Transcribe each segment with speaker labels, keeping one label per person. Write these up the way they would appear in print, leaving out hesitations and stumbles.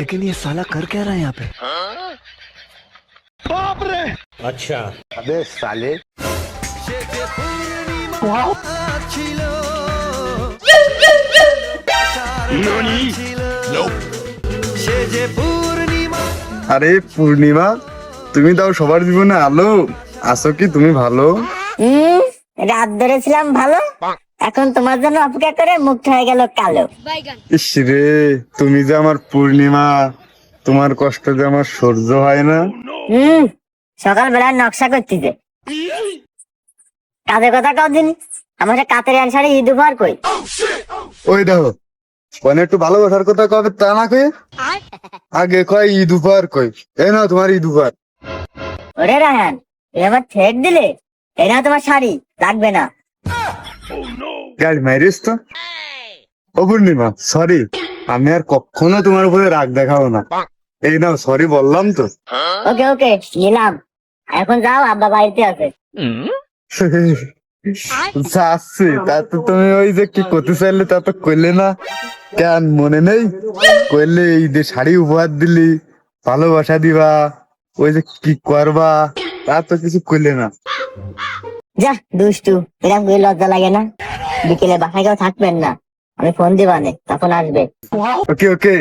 Speaker 1: लेकिन ये साला कर क्या रहा है यहाँ पे? बाप रे!
Speaker 2: अच्छा
Speaker 1: अबे साले!
Speaker 3: আরে পূর্ণিমা, তুমি তাও সবার জীবনে আলো আছো কি? তুমি ভালো?
Speaker 4: রাত ধরেছিলাম ভালো, এখন তোমার জন্য অপেক্ষা করে মুখটা হয়ে গেল কালো।
Speaker 3: ইস রে, তুমি যে আমার পূর্ণিমা, তোমার কষ্ট যে আমার সহ্য হয় না।
Speaker 4: সকালবেলা নকশা করতেছে, কাজের কথা কদিন আমার কাতের আনসারে ঈদ উপহার কই?
Speaker 3: ওই দেখো, মানে একটু ভালোবাসার কথা কবে তা না কয়ে আগে কয় ঈদ উপহার কই। এই নাও তোমার ঈদ উপহার।
Speaker 4: ওরে রাহান, এই আমার থ্রেড দিলে, এই নাও তোমার শাড়ি, লাগবে না।
Speaker 3: গাড়ি মারিস তো। ও পূর্ণিমা, সরি, আমি আর কখনো তোমার উপরে রাগ দেখাবো না। এই নাও, সরি বললাম তো।
Speaker 4: ওকে ওকে, নিলাম। এখন যাও, আব্বা বাড়িতে আছে।
Speaker 3: যাচ্ছি, তা তো তুমি ওই যে কি করতে চাইলে তা তো করলে না কেন? মনে নেই করলে এই যে শাড়ি উপহার দিলি, ভালোবাসা দিবা, ওই যে কি করবা তা তো কিছু করলে না।
Speaker 4: যা দুষ্টু, এরকম করে লজ্জা লাগে না? বিকেলে বাসায় কেউ থাকবেন না, আমি ফোন দিবানে, তখন আসবে।
Speaker 3: ওকে ওকে,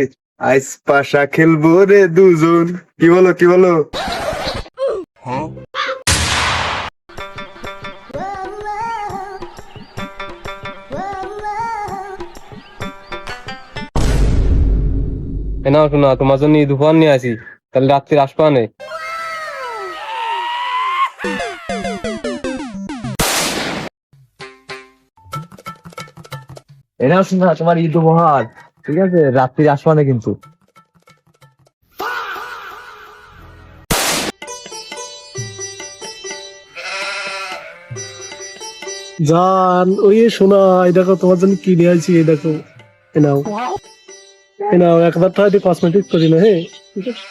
Speaker 3: আইস পাশা খেলবো রে দুজন। কি বলো কি বলো?
Speaker 5: না শোনা, তোমার জন্য ঈদ উপহার নিয়ে আসি, তাহলে রাত্রি আসবা নে।
Speaker 6: এটা শোনা, তোমার ঈদ উপহার, ঠিক আছে? রাত্রি আসবা না কিন্তু।
Speaker 7: জান, ওই শোনা, এই দেখো তোমার জন্য কি নিয়ে আসছি। এই দেখো, এ নাও, এ নাও, একবার তো হয়তো কসমেটিক করি না। হ্যাঁ, ঠিক আছে।